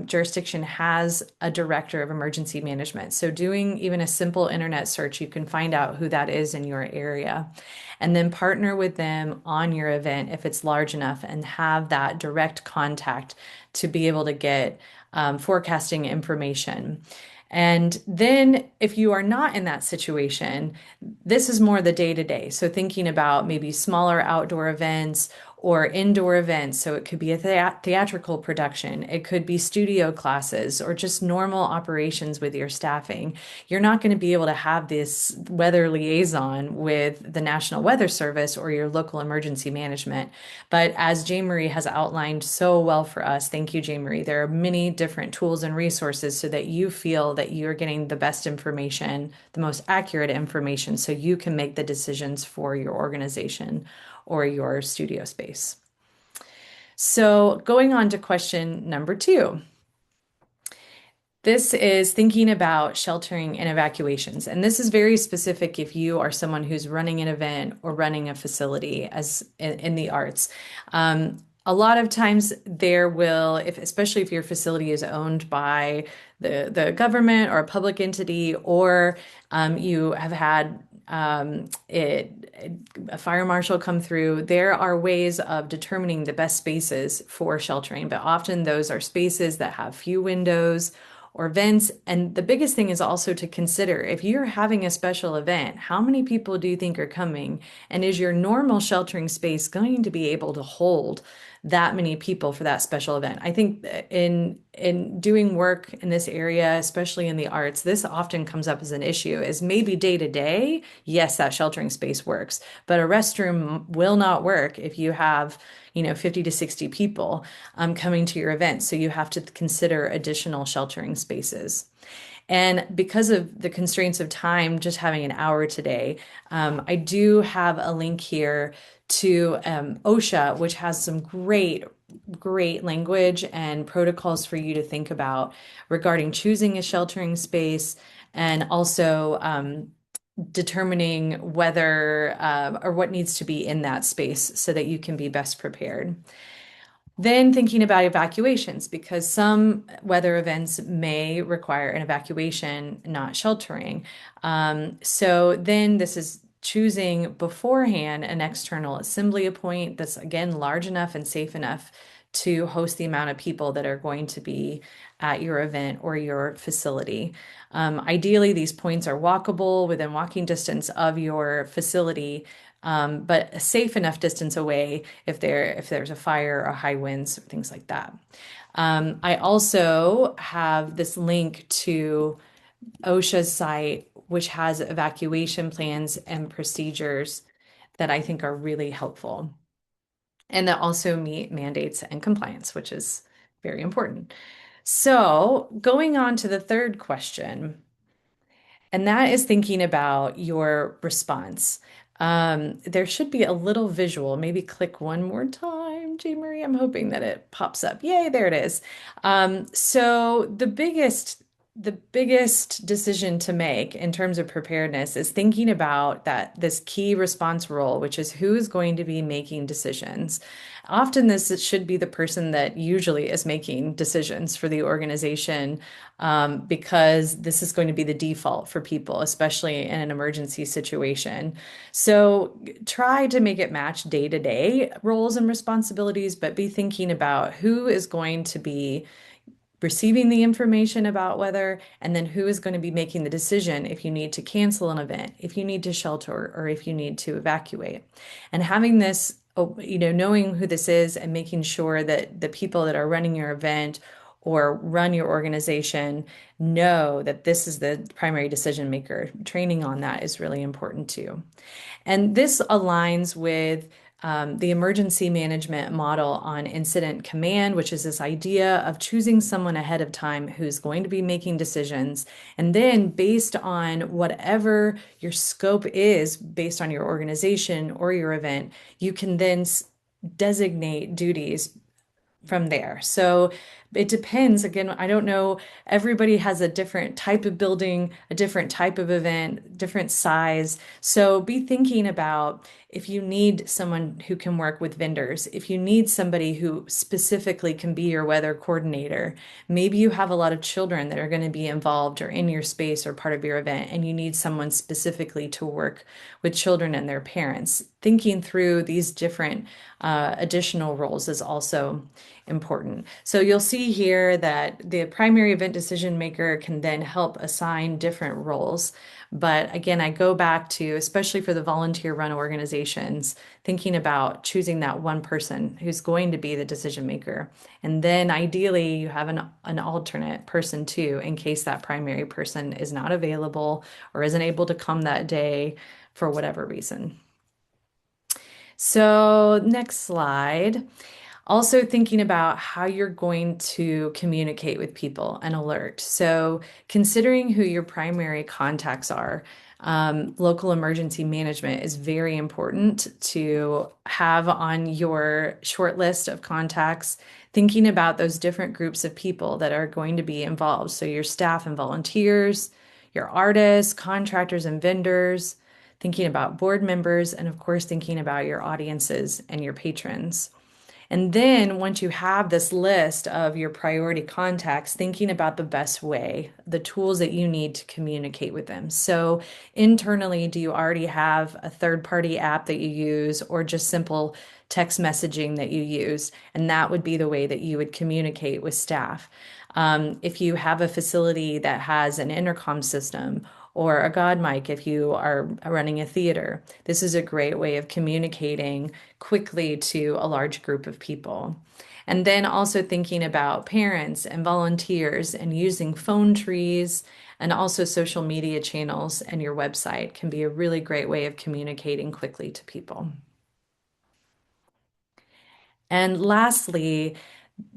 jurisdiction has a director of emergency management. So doing even a simple internet search, you can find out who that is in your area. And then partner with them on your event if it's large enough and have that direct contact to be able to get forecasting information. And then if you are not in that situation, this is more the day-to-day. So thinking about maybe smaller outdoor events or indoor events. So it could be a theatrical production. It could be studio classes or just normal operations with your staffing. You're not going to be able to have this weather liaison with the National Weather Service or your local emergency management. But as Jane Marie has outlined so well for us, thank you, Jane Marie, there are many different tools and resources so that you feel that you're getting the best information, the most accurate information, so you can make the decisions for your organization or your studio space. So going on to question number 2. This is thinking about sheltering and evacuations. And this is very specific if you are someone who's running an event or running a facility as in the arts. A lot of times there will, especially if your facility is owned by the government or a public entity, or you have had a fire marshal come through, there are ways of determining the best spaces for sheltering, but often those are spaces that have few windows or vents. And the biggest thing is also to consider if you're having a special event, how many people do you think are coming? And is your normal sheltering space going to be able to hold that many people for that special event? I think in doing work in this area, especially in the arts, this often comes up as an issue is maybe day to day, yes, that sheltering space works, but a restroom will not work if you have 50 to 60 people coming to your event. So you have to consider additional sheltering spaces. And because of the constraints of time, just having an hour today, I do have a link here to OSHA, which has some great language and protocols for you to think about regarding choosing a sheltering space and also determining whether or what needs to be in that space so that you can be best prepared. Then thinking about evacuations, because some weather events may require an evacuation, not sheltering. So then this is choosing beforehand an external assembly point that's again large enough and safe enough to host the amount of people that are going to be at your event or your facility. Ideally, these points are walkable within walking distance of your facility, but a safe enough distance away if there's a fire or high winds, things like that. I also have this link to OSHA's site, which has evacuation plans and procedures that I think are really helpful and that also meet mandates and compliance, which is very important. So going on to the third question, and that is thinking about your response. There should be a little visual. Maybe click one more time, Jane Marie. I'm hoping that it pops up. Yay, there it is. So the biggest decision to make in terms of preparedness is thinking about this key response role, which is who is going to be making decisions. Often this should be the person that usually is making decisions for the organization, because this is going to be the default for people, especially in an emergency situation. So try to make it match day-to-day roles and responsibilities, but be thinking about who is going to be receiving the information about weather, and then who is going to be making the decision if you need to cancel an event, if you need to shelter, or if you need to evacuate. And having this, knowing who this is and making sure that the people that are running your event or run your organization know that this is the primary decision maker. Training on that is really important too. And this aligns with the emergency management model on incident command, which is this idea of choosing someone ahead of time who's going to be making decisions. And then based on whatever your scope is, based on your organization or your event, you can then designate duties from there. So it depends. Again, I don't know. Everybody has a different type of building, a different type of event, different size. So be thinking about if you need someone who can work with vendors, if you need somebody who specifically can be your weather coordinator, maybe you have a lot of children that are going to be involved or in your space or part of your event, and you need someone specifically to work with children and their parents. Thinking through these different additional roles is also important. So you'll see here that the primary event decision maker can then help assign different roles. But again, I go back to, especially for the volunteer run organizations, thinking about choosing that one person who's going to be the decision maker. And then ideally you have an alternate person too, in case that primary person is not available or isn't able to come that day for whatever reason. So next slide. Also thinking about how you're going to communicate with people and alert. So considering who your primary contacts are. Local emergency management is very important to have on your short list of contacts, thinking about those different groups of people that are going to be involved. So your staff and volunteers, your artists, contractors and vendors, thinking about board members, and of course, thinking about your audiences and your patrons. And then once you have this list of your priority contacts, thinking about the best way, the tools that you need to communicate with them. So internally, do you already have a third-party app that you use or just simple text messaging that you use? And that would be the way that you would communicate with staff. If you have a facility that has an intercom system or a God mic, if you are running a theater, this is a great way of communicating quickly to a large group of people. And then also thinking about parents and volunteers and using phone trees and also social media channels and your website can be a really great way of communicating quickly to people. And lastly,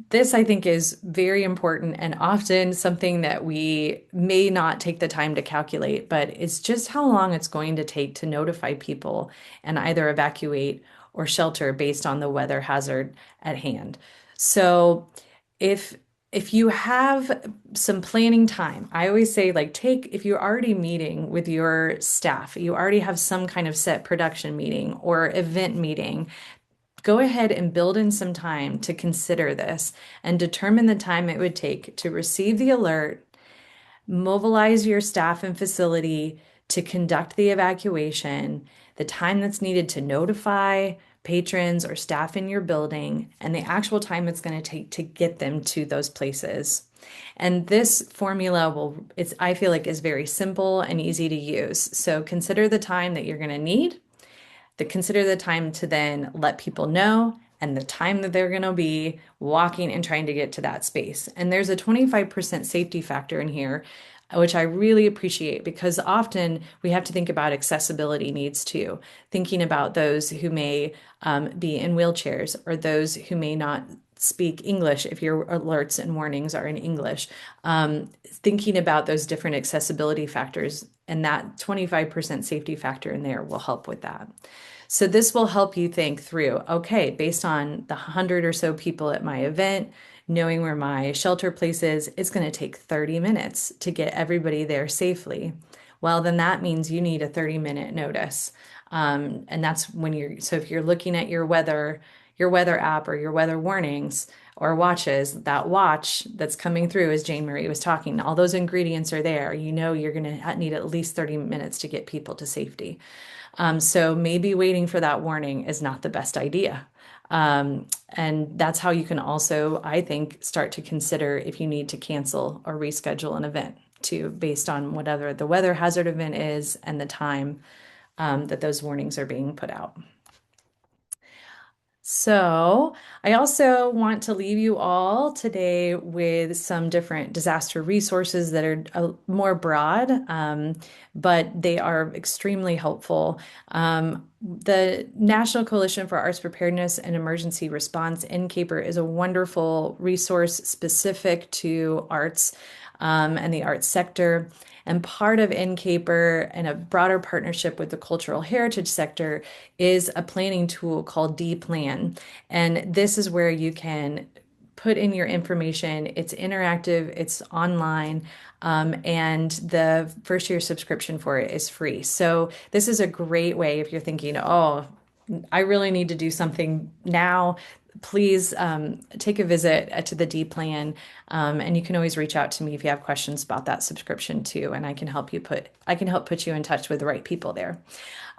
this I think is very important and often something that we may not take the time to calculate, but it's just how long it's going to take to notify people and either evacuate or shelter based on the weather hazard at hand. So if you have some planning time, I always say like if you're already meeting with your staff, you already have some kind of set production meeting or event meeting, go ahead and build in some time to consider this and determine the time it would take to receive the alert, mobilize your staff and facility to conduct the evacuation, the time that's needed to notify patrons or staff in your building, and the actual time it's going to take to get them to those places. And this formula I feel like is very simple and easy to use. So consider the time that you're going to need, consider the time to then let people know, and the time that they're going to be walking and trying to get to that space. And there's a 25% safety factor in here, which I really appreciate because often we have to think about accessibility needs too, thinking about those who may be in wheelchairs or those who may not speak English if your alerts and warnings are in English. Thinking about those different accessibility factors, and that 25% safety factor in there will help with that. So this will help you think through, okay, based on the 100 or so people at my event, knowing where my shelter place is, it's going to take 30 minutes to get everybody there safely. Well, then that means you need a 30-minute notice. And that's so if you're looking at your weather app or your weather warnings or watches, that watch that's coming through, as Jane Marie was talking, all those ingredients are there. You know you're going to need at least 30 minutes to get people to safety. So maybe waiting for that warning is not the best idea. And that's how you can also, I think, start to consider if you need to cancel or reschedule an event too, based on whatever the weather hazard event is and the time that those warnings are being put out. So I also want to leave you all today with some different disaster resources that are more broad, but they are extremely helpful. The National Coalition for Arts Preparedness and Emergency Response, NCAPER, is a wonderful resource specific to arts and the arts sector. And part of NCAPER and a broader partnership with the cultural heritage sector is a planning tool called D-Plan. And this is where you can put in your information. It's interactive, it's online, and the first year subscription for it is free. So this is a great way if you're thinking, oh, I really need to do something now. Please take a visit to the D-Plan, and you can always reach out to me if you have questions about that subscription too, and I can help put you in touch with the right people there.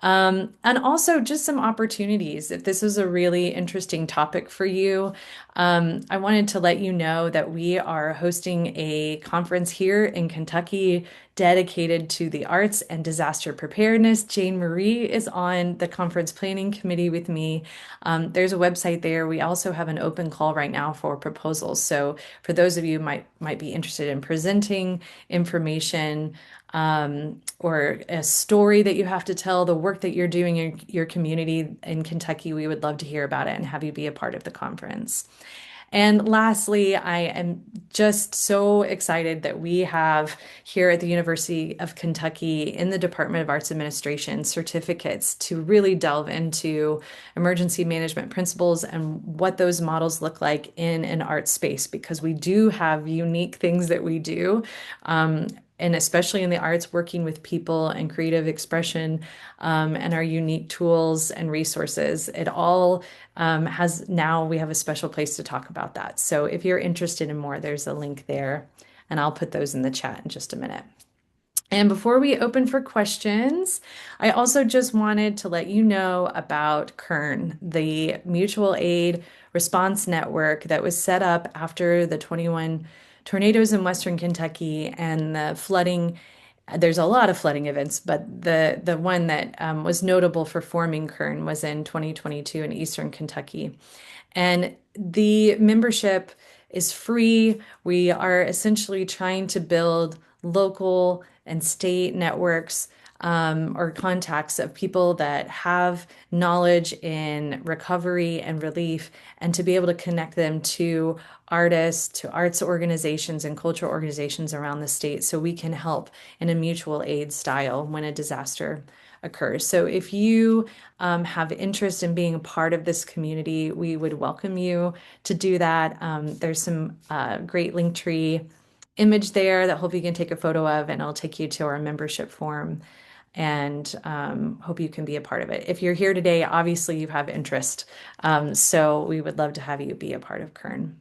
And also just some opportunities. If this is a really interesting topic for you, I wanted to let you know that we are hosting a conference here in Kentucky dedicated to the arts and disaster preparedness. Jane Marie is on the conference planning committee with me. There's a website there. We also have an open call right now for proposals. So for those of you who might be interested in presenting information, or a story that you have to tell, the work that you're doing in your community in Kentucky, we would love to hear about it and have you be a part of the conference. And lastly, I am just so excited that we have here at the University of Kentucky in the Department of Arts Administration certificates to really delve into emergency management principles and what those models look like in an art space, because we do have unique things that we do. And especially in the arts, working with people and creative expression, and our unique tools and resources. It all has now we have a special place to talk about that. So if you're interested in more, there's a link there, and I'll put those in the chat in just a minute. And before we open for questions, I also just wanted to let you know about KHERN, the mutual aid response network that was set up after the 21 tornadoes in Western Kentucky and the flooding. There's a lot of flooding events, but the one that was notable for forming KHERN was in 2022 in Eastern Kentucky. And the membership is free. We are essentially trying to build local and state networks, or contacts of people that have knowledge in recovery and relief, and to be able to connect them to artists, to arts organizations, and cultural organizations around the state so we can help in a mutual aid style when a disaster occurs. So if you have interest in being a part of this community, we would welcome you to do that. There's some great Linktree image there that hope you can take a photo of, and it'll take you to our membership form, and hope you can be a part of it. If you're here today, obviously you have interest. So we would love to have you be a part of KERN.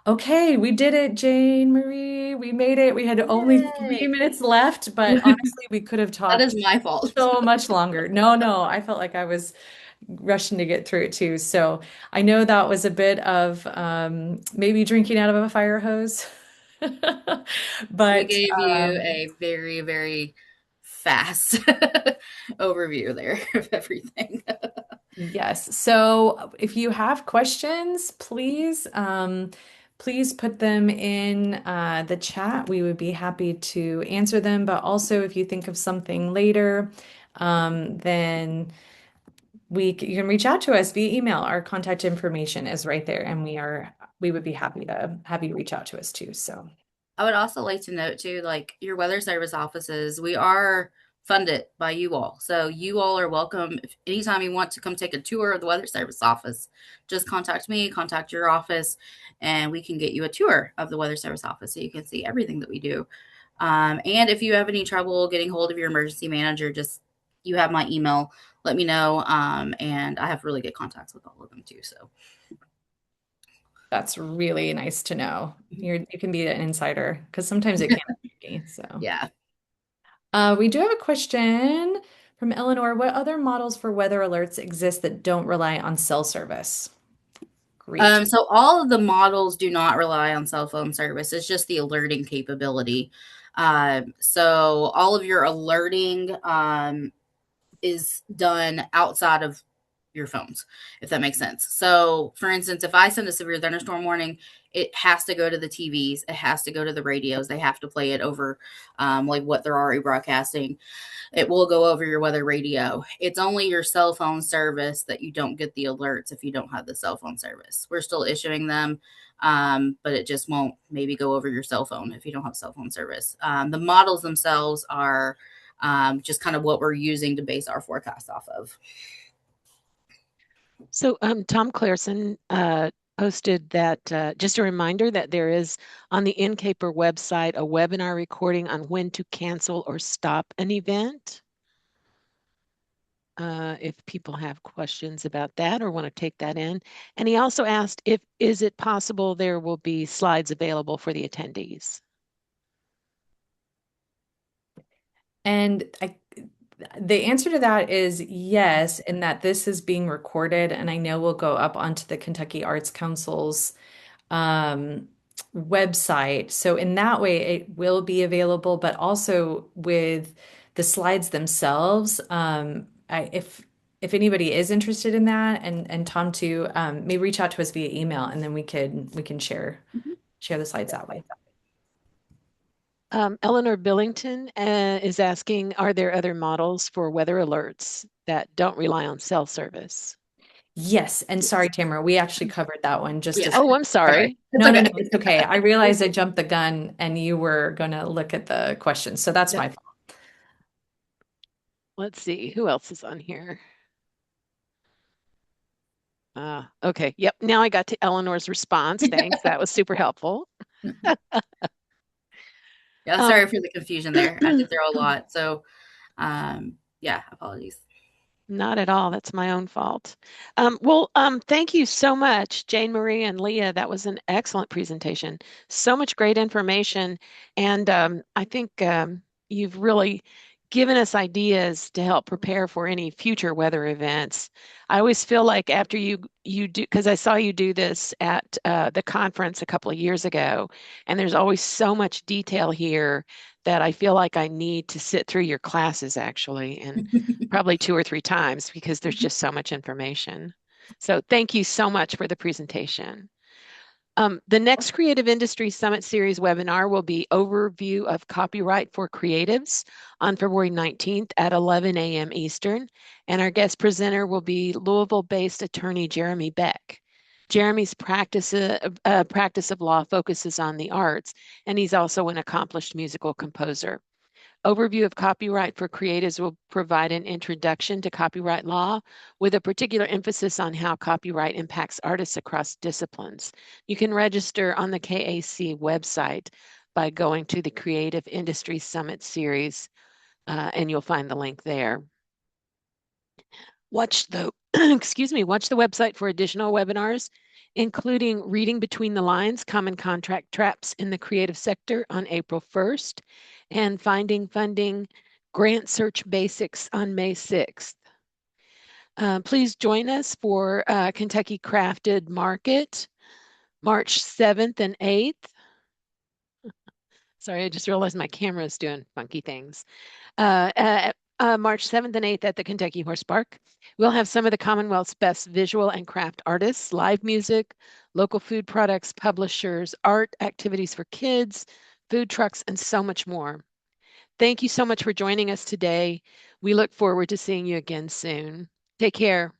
Okay, we did it, Jane Marie. We made it. We had only 3 minutes left, but honestly, we could have That talked is my fault. so much longer. No, I felt like I was rushing to get through it too. So I know that was a bit of maybe drinking out of a fire hose. We But gave you a very, very fast overview there of everything. yes. So if you have questions, please put them in the chat. We would be happy to answer them. But also, if you think of something later, then you can reach out to us via email. Our contact information is right there, and we would be happy to have you reach out to us too. So. I would also like to note too, like your weather service offices, we are funded by you all. So you all are welcome. If anytime you want to come take a tour of the weather service office, just contact me, contact your office, and we can get you a tour of the weather service office so you can see everything that we do. And if you have any trouble getting hold of your emergency manager, just you have my email. Let me know. And I have really good contacts with all of them too. So That's really nice to know. You can be an insider because sometimes it can be tricky. So, yeah. We do have a question from Eleanor. What other models for weather alerts exist that don't rely on cell service? Great. So all of the models do not rely on cell phone service. It's just the alerting capability. So all of your alerting is done outside of your phones, if that makes sense. So, for instance, if I send a severe thunderstorm warning, it has to go to the TVs, it has to go to the radios. They have to play it over, like what they're already broadcasting. It will go over your weather radio. It's only your cell phone service that you don't get the alerts if you don't have the cell phone service. We're still issuing them, but it just won't maybe go over your cell phone if you don't have cell phone service. The models themselves are just kind of what we're using to base our forecast off of. So Tom Clareson posted that just a reminder that there is on the NCAPER website a webinar recording on when to cancel or stop an event. If people have questions about that or want to take that in. And he also asked is it possible there will be slides available for the attendees? And the answer to that is yes, in that this is being recorded, and I know will go up onto the Kentucky Arts Council's website. So in that way, it will be available, but also with the slides themselves. If anybody is interested in that, and Tom too, may reach out to us via email, and then we can share the slides that way. Eleanor Billington is asking, are there other models for weather alerts that don't rely on cell service? Yes, and sorry, Tamara, we actually covered that one just Yeah. as. Oh, I'm Okay. sorry. It's No, no, okay. no, it's okay. I realized I jumped the gun and you were going to look at the questions. So that's Yep. my fault. Let's see who else is on here. Okay. Yep. Now I got to Eleanor's response. Thanks. That was super helpful. Yeah, Um, sorry for the confusion there. I did throw a lot. So, yeah, apologies. Not at all. That's my own fault. Thank you so much, Jane Marie and Leah. That was an excellent presentation. So much great information. And I think you've really given us ideas to help prepare for any future weather events. I always feel like after you do, because I saw you do this at the conference a couple of years ago, and there's always so much detail here that I feel like I need to sit through your classes actually and probably 2 or 3 times because there's just so much information. So thank you so much for the presentation. The next Creative Industry Summit Series webinar will be Overview of Copyright for Creatives on February 19th at 11 a.m. Eastern. And our guest presenter will be Louisville-based attorney Jeremy Beck. Jeremy's practice of law focuses on the arts, and he's also an accomplished musical composer. Overview of copyright for creatives will provide an introduction to copyright law with a particular emphasis on how copyright impacts artists across disciplines. You can register on the KAC website by going to the Creative Industry Summit Series, and you'll find the link there. Watch the watch the website for additional webinars, including Reading Between the Lines, Common Contract Traps in the Creative Sector on April 1st, and Finding Funding Grant Search Basics on May 6th. Please join us for Kentucky Crafted Market, March 7th and 8th. Sorry, I just realized my camera is doing funky things. March 7th and 8th at the Kentucky Horse Park. We'll have some of the Commonwealth's best visual and craft artists, live music, local food products, publishers, art, activities for kids, food trucks, and so much more. Thank you so much for joining us today. We look forward to seeing you again soon. Take care.